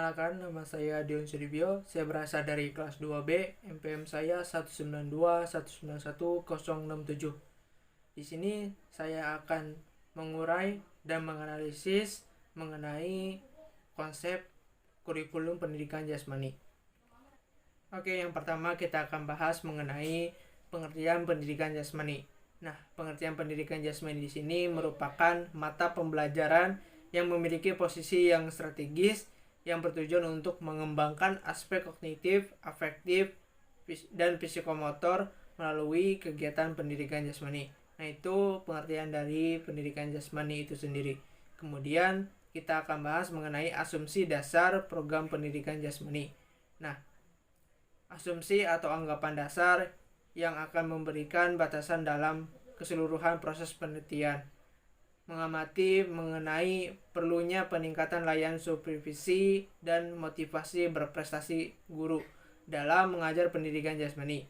Perkenalkan, nama saya Dion Sudibyo. Saya berasal dari kelas 2B, MPM saya 192.191.067. Di sini saya akan mengurai dan menganalisis mengenai konsep kurikulum pendidikan jasmani. Oke, yang pertama kita akan bahas mengenai pengertian pendidikan jasmani. Nah, pengertian pendidikan jasmani di sini merupakan mata pembelajaran yang memiliki posisi yang strategis yang bertujuan untuk mengembangkan aspek kognitif, afektif, dan psikomotor melalui kegiatan pendidikan jasmani. Nah, itu pengertian dari pendidikan jasmani itu sendiri. Kemudian kita akan bahas mengenai asumsi dasar program pendidikan jasmani. Nah, asumsi atau anggapan dasar yang akan memberikan batasan dalam keseluruhan proses penelitian. Mengamati mengenai perlunya peningkatan layanan supervisi dan motivasi berprestasi guru dalam mengajar pendidikan jasmani.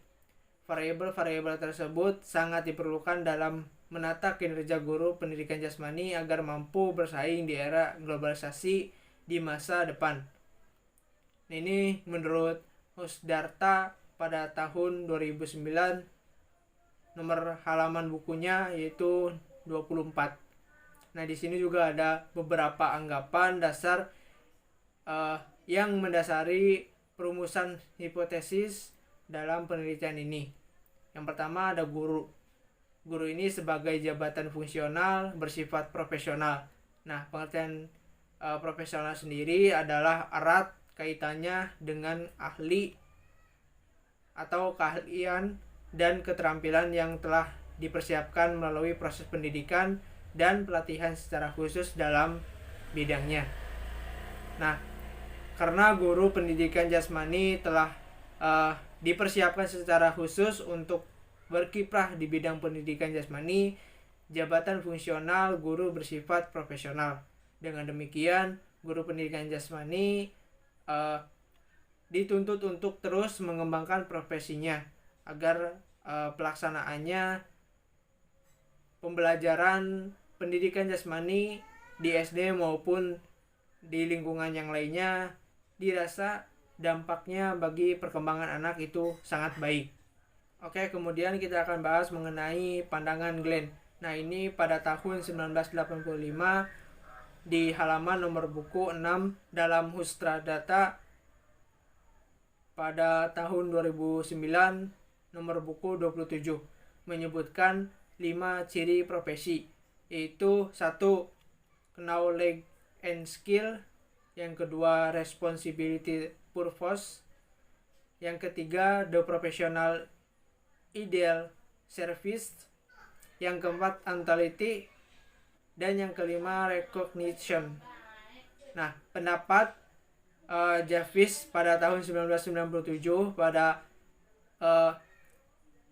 Variabel-variabel tersebut sangat diperlukan dalam menata kinerja guru pendidikan jasmani agar mampu bersaing di era globalisasi di masa depan. Ini menurut Husdarta pada tahun 2009, nomor halaman bukunya yaitu 24. Nah, di sini juga ada beberapa anggapan dasar yang mendasari perumusan hipotesis dalam penelitian ini. Yang pertama ada guru. Guru ini sebagai jabatan fungsional bersifat profesional. Nah, pengertian profesional sendiri adalah erat kaitannya dengan ahli atau keahlian dan keterampilan yang telah dipersiapkan melalui proses pendidikan dan pelatihan secara khusus dalam bidangnya. Nah, karena guru pendidikan jasmani telah dipersiapkan secara khusus untuk berkiprah di bidang pendidikan jasmani, jabatan fungsional guru bersifat profesional. Dengan demikian, guru pendidikan jasmani dituntut untuk terus mengembangkan profesinya agar pelaksanaannya pembelajaran pendidikan jasmani di SD maupun di lingkungan yang lainnya dirasa dampaknya bagi perkembangan anak itu sangat baik. Oke, kemudian kita akan bahas mengenai pandangan Glenn. Nah, ini pada tahun 1985 di halaman nomor buku 6 dalam Husdata pada tahun 2009 nomor buku 27 menyebutkan 5 ciri profesi, yaitu 1. Knowledge and skill, yang kedua responsibility purpose, yang ketiga the professional ideal service, yang keempat mentality, dan yang kelima recognition. Nah, pendapat Javis pada tahun 1997 pada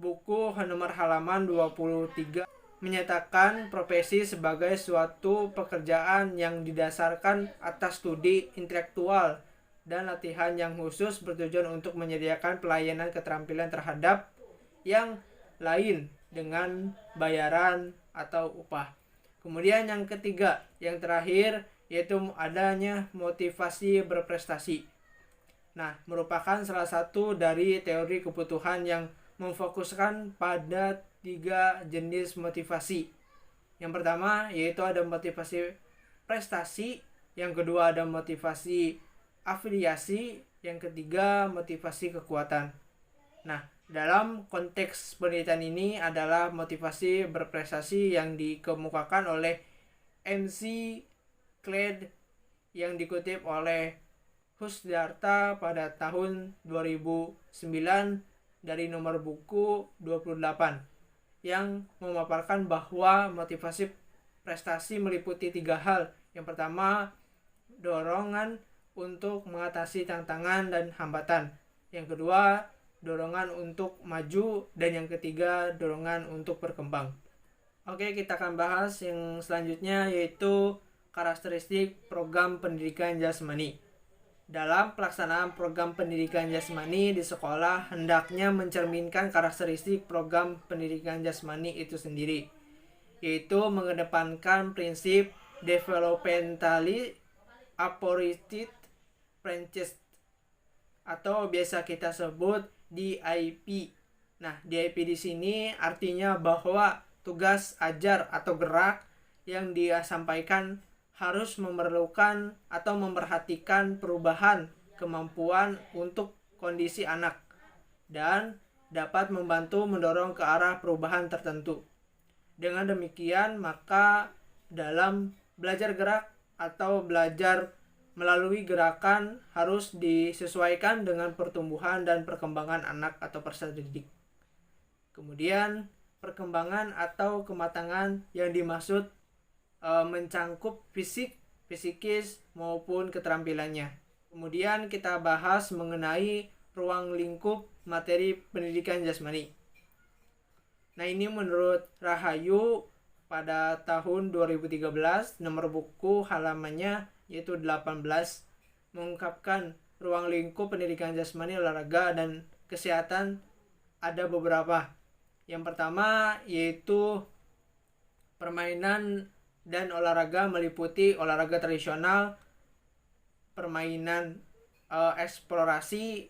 buku nomor halaman 23 menyatakan profesi sebagai suatu pekerjaan yang didasarkan atas studi intelektual dan latihan yang khusus bertujuan untuk menyediakan pelayanan keterampilan terhadap yang lain dengan bayaran atau upah. Kemudian yang ketiga, yang terakhir, yaitu adanya motivasi berprestasi. Nah, merupakan salah satu dari teori kebutuhan yang memfokuskan pada 3 jenis motivasi. Yang pertama yaitu ada motivasi prestasi, yang kedua ada motivasi afiliasi, yang ketiga motivasi kekuatan. Nah, dalam konteks penelitian ini adalah motivasi berprestasi yang dikemukakan oleh MC Clyde yang dikutip oleh Husdarta pada tahun 2009 dari nomor buku 28, yang memaparkan bahwa motivasi prestasi meliputi 3 hal. Yang pertama, dorongan untuk mengatasi tantangan dan hambatan. Yang kedua, dorongan untuk maju, dan yang ketiga, dorongan untuk berkembang. Oke, kita akan bahas yang selanjutnya, yaitu karakteristik program pendidikan jasmani. Dalam pelaksanaan program pendidikan jasmani di sekolah hendaknya mencerminkan karakteristik program pendidikan jasmani itu sendiri, yaitu mengedepankan prinsip developmentally approached Franchise atau biasa kita sebut DIP. Nah, DIP di sini artinya bahwa tugas ajar atau gerak yang dia sampaikan harus memerlukan atau memperhatikan perubahan kemampuan untuk kondisi anak dan dapat membantu mendorong ke arah perubahan tertentu. Dengan demikian, maka dalam belajar gerak atau belajar melalui gerakan harus disesuaikan dengan pertumbuhan dan perkembangan anak atau peserta didik. Kemudian, perkembangan atau kematangan yang dimaksud mencangkup fisik, psikis maupun keterampilannya. Kemudian kita bahas mengenai ruang lingkup materi pendidikan jasmani. Nah, ini menurut Rahayu pada tahun 2013, nomor buku halamannya yaitu 18, mengungkapkan ruang lingkup pendidikan jasmani, olahraga, dan kesehatan ada beberapa. Yang pertama yaitu permainan dan olahraga meliputi olahraga tradisional, permainan eksplorasi,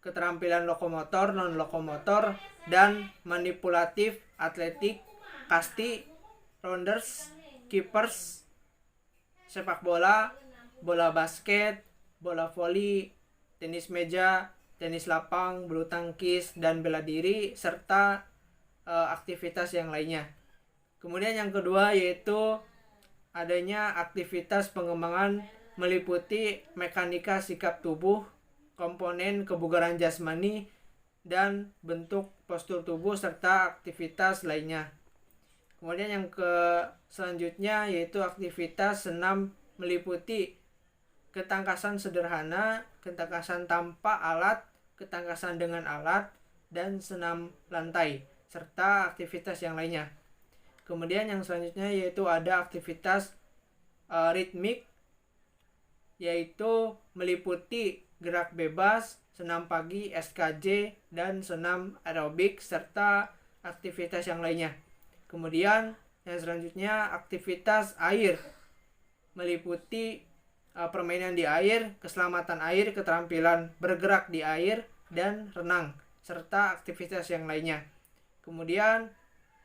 keterampilan lokomotor, non-lokomotor, dan manipulatif, atletik, kasti, rounders, keepers, sepak bola, bola basket, bola voli, tenis meja, tenis lapang, bulu tangkis, dan bela diri, serta aktivitas yang lainnya. Kemudian yang kedua yaitu adanya aktivitas pengembangan meliputi mekanika sikap tubuh, komponen kebugaran jasmani, dan bentuk postur tubuh serta aktivitas lainnya. Kemudian yang selanjutnya yaitu aktivitas senam meliputi ketangkasan sederhana, ketangkasan tanpa alat, ketangkasan dengan alat, dan senam lantai, serta aktivitas yang lainnya. Kemudian yang selanjutnya yaitu ada aktivitas ritmik, yaitu meliputi gerak bebas, senam pagi, SKJ, dan senam aerobik, serta aktivitas yang lainnya. Kemudian yang selanjutnya aktivitas air, meliputi permainan di air, keselamatan air, keterampilan bergerak di air, dan renang, serta aktivitas yang lainnya. Kemudian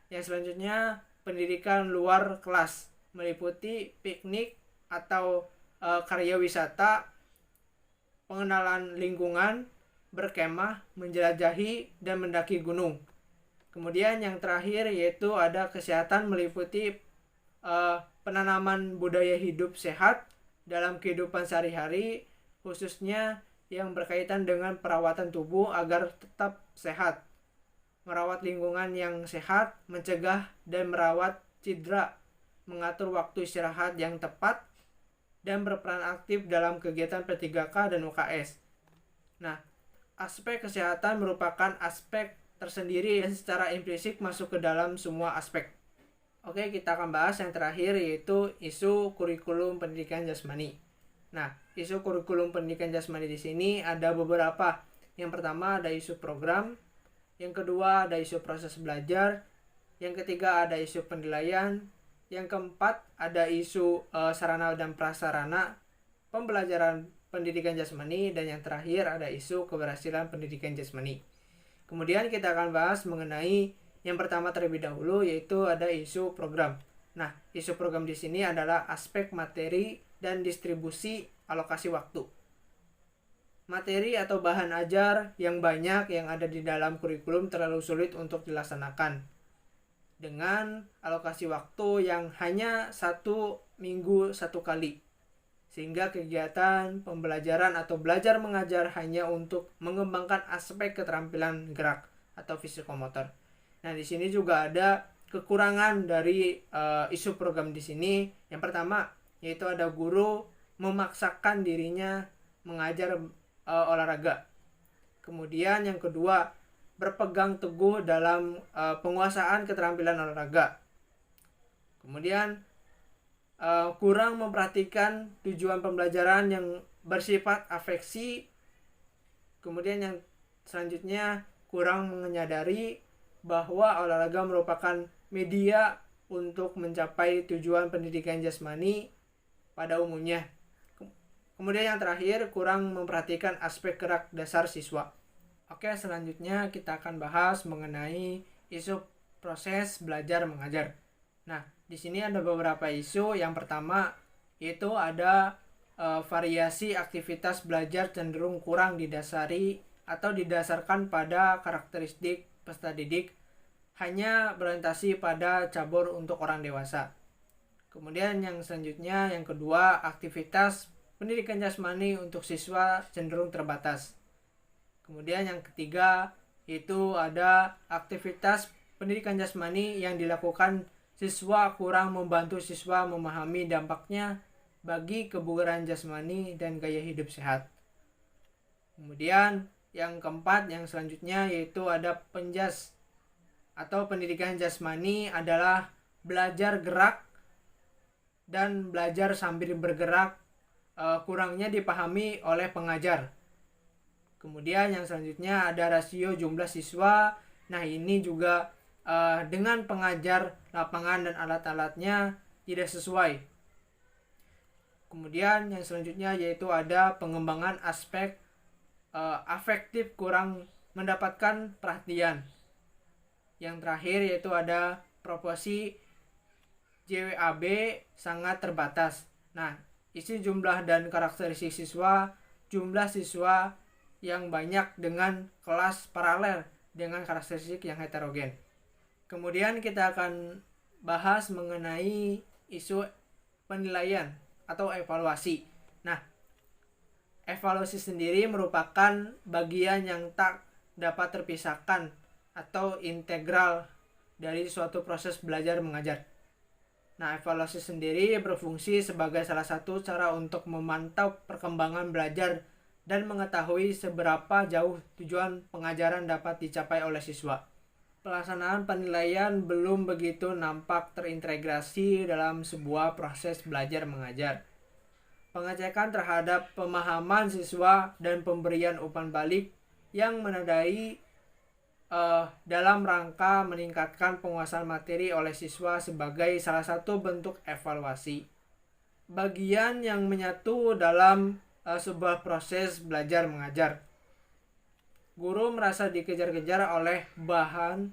yang selanjutnya pendidikan luar kelas, meliputi piknik atau karya wisata, pengenalan lingkungan, berkemah, menjelajahi, dan mendaki gunung. Kemudian yang terakhir yaitu ada kesehatan, meliputi penanaman budaya hidup sehat dalam kehidupan sehari-hari, khususnya yang berkaitan dengan perawatan tubuh agar tetap sehat, merawat lingkungan yang sehat, mencegah dan merawat cedera, mengatur waktu istirahat yang tepat, dan berperan aktif dalam kegiatan P3K dan UKS. Nah, aspek kesehatan merupakan aspek tersendiri yang secara implisit masuk ke dalam semua aspek. Oke, kita akan bahas yang terakhir yaitu isu kurikulum pendidikan jasmani. Nah, isu kurikulum pendidikan jasmani di sini ada beberapa. Yang pertama ada isu program, yang kedua ada isu proses belajar, yang ketiga ada isu penilaian, yang keempat ada isu sarana dan prasarana pembelajaran pendidikan jasmani, dan yang terakhir ada isu keberhasilan pendidikan jasmani. Kemudian kita akan bahas mengenai yang pertama terlebih dahulu, yaitu ada isu program. Nah, isu program di sini adalah aspek materi dan distribusi alokasi waktu. Materi atau bahan ajar yang banyak yang ada di dalam kurikulum terlalu sulit untuk dilaksanakan dengan alokasi waktu yang hanya 1 minggu 1 kali. Sehingga kegiatan pembelajaran atau belajar mengajar hanya untuk mengembangkan aspek keterampilan gerak atau fisikomotor. Nah, di sini juga ada kekurangan dari isu program di sini. Yang pertama, yaitu ada guru memaksakan dirinya mengajar olahraga. Kemudian yang kedua, berpegang teguh dalam penguasaan keterampilan olahraga. Kemudian kurang memperhatikan tujuan pembelajaran yang bersifat afeksi. Kemudian yang selanjutnya kurang menyadari bahwa olahraga merupakan media untuk mencapai tujuan pendidikan jasmani pada umumnya. Kemudian yang terakhir, kurang memperhatikan aspek gerak dasar siswa. Oke, selanjutnya kita akan bahas mengenai isu proses belajar mengajar. Nah, di sini ada beberapa isu. Yang pertama yaitu ada variasi aktivitas belajar cenderung kurang didasari atau didasarkan pada karakteristik peserta didik, hanya berorientasi pada cabur untuk orang dewasa. Kemudian yang selanjutnya, yang kedua, aktivitas pendidikan jasmani untuk siswa cenderung terbatas. Kemudian yang ketiga, itu ada aktivitas pendidikan jasmani yang dilakukan siswa kurang membantu siswa memahami dampaknya bagi kebugaran jasmani dan gaya hidup sehat. Kemudian yang keempat, yang selanjutnya, yaitu ada penjas atau pendidikan jasmani adalah belajar gerak dan belajar sambil bergerak kurangnya dipahami oleh pengajar. Kemudian yang selanjutnya ada rasio jumlah siswa. Nah, ini juga dengan pengajar, lapangan dan alat-alatnya tidak sesuai. Kemudian yang selanjutnya yaitu ada pengembangan aspek afektif kurang mendapatkan perhatian. Yang terakhir yaitu ada proporsi JWAB sangat terbatas. Nah, isi jumlah dan karakteristik siswa, jumlah siswa yang banyak dengan kelas paralel dengan karakteristik yang heterogen. Kemudian kita akan bahas mengenai isu penilaian atau evaluasi. Nah, evaluasi sendiri merupakan bagian yang tak dapat terpisahkan atau integral dari suatu proses belajar mengajar. Nah, evaluasi sendiri berfungsi sebagai salah satu cara untuk memantau perkembangan belajar dan mengetahui seberapa jauh tujuan pengajaran dapat dicapai oleh siswa. Pelaksanaan penilaian belum begitu nampak terintegrasi dalam sebuah proses belajar mengajar. Pengecekan terhadap pemahaman siswa dan pemberian umpan balik yang menandai dalam rangka meningkatkan penguasaan materi oleh siswa sebagai salah satu bentuk evaluasi. Bagian yang menyatu dalam sebuah proses belajar mengajar. Guru merasa dikejar-kejar oleh bahan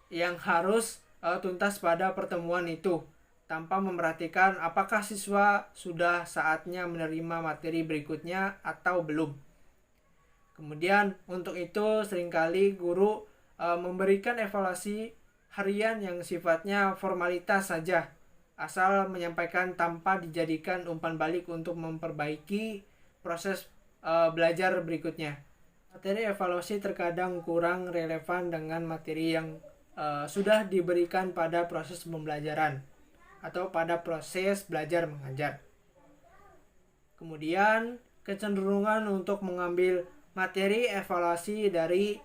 yang harus tuntas pada pertemuan itu, tanpa memperhatikan apakah siswa sudah saatnya menerima materi berikutnya atau belum. Kemudian untuk itu seringkali guru memberikan evaluasi harian yang sifatnya formalitas saja, asal menyampaikan tanpa dijadikan umpan balik untuk memperbaiki proses belajar berikutnya. Materi evaluasi terkadang kurang relevan dengan materi yang sudah diberikan pada proses pembelajaran atau pada proses belajar mengajar. Kemudian kecenderungan untuk mengambil materi evaluasi dari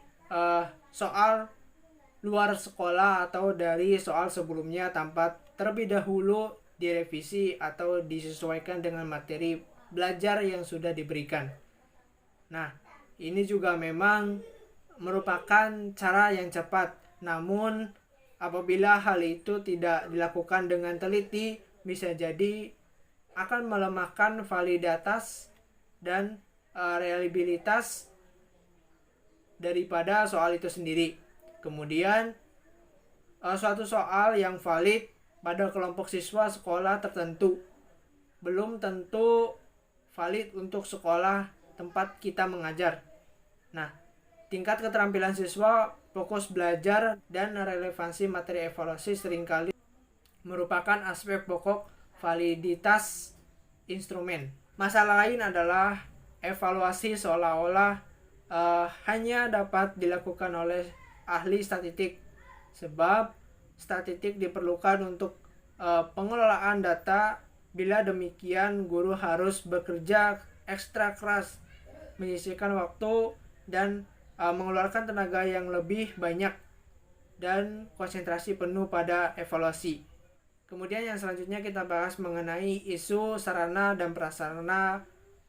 soal luar sekolah atau dari soal sebelumnya tanpa terlebih dahulu direvisi atau disesuaikan dengan materi belajar yang sudah diberikan. Nah, ini juga memang merupakan cara yang cepat, namun apabila hal itu tidak dilakukan dengan teliti, bisa jadi akan melemahkan validitas dan reliabilitas daripada soal itu sendiri. Kemudian suatu soal yang valid pada kelompok siswa sekolah tertentu belum tentu valid untuk sekolah tempat kita mengajar. Nah, tingkat keterampilan siswa, fokus belajar, dan relevansi materi evaluasi seringkali merupakan aspek pokok validitas instrumen. Masalah lain adalah evaluasi seolah-olah hanya dapat dilakukan oleh ahli statistik, sebab statistik diperlukan untuk pengelolaan data. Bila demikian, guru harus bekerja ekstra keras, menyisihkan waktu dan mengeluarkan tenaga yang lebih banyak dan konsentrasi penuh pada evaluasi. Kemudian yang selanjutnya kita bahas mengenai isu sarana dan prasarana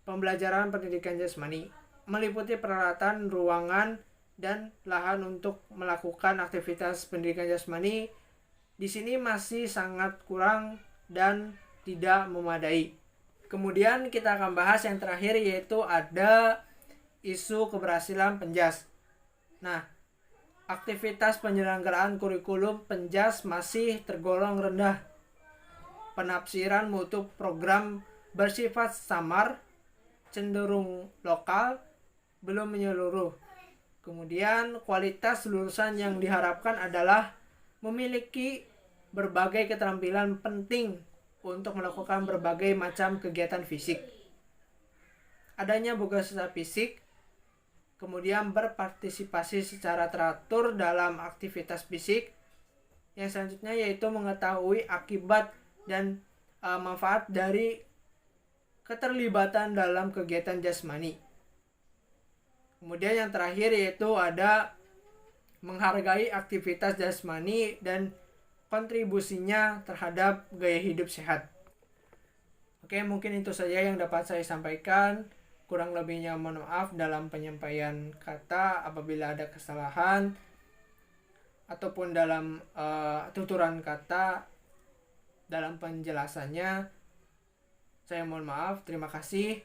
pembelajaran pendidikan jasmani, meliputi peralatan, ruangan, dan lahan untuk melakukan aktivitas pendidikan jasmani. Di sini masih sangat kurang dan tidak memadai. Kemudian kita akan bahas yang terakhir, yaitu ada isu keberhasilan Penjas. Nah, aktivitas penyelenggaraan kurikulum Penjas masih tergolong rendah. Penafsiran mutu program bersifat samar, cenderung lokal, belum menyeluruh. Kemudian kualitas lulusan yang diharapkan adalah memiliki berbagai keterampilan penting untuk melakukan berbagai macam kegiatan fisik. Adanya boga sisa fisik, kemudian berpartisipasi secara teratur dalam aktivitas fisik. Yang selanjutnya yaitu mengetahui akibat dan manfaat dari keterlibatan dalam kegiatan jasmani. Kemudian yang terakhir yaitu ada menghargai aktivitas jasmani dan kontribusinya terhadap gaya hidup sehat. Oke, mungkin itu saja yang dapat saya sampaikan. Kurang lebihnya mohon maaf dalam penyampaian kata apabila ada kesalahan ataupun dalam tuturan kata dalam penjelasannya. Saya mohon maaf. Terima kasih.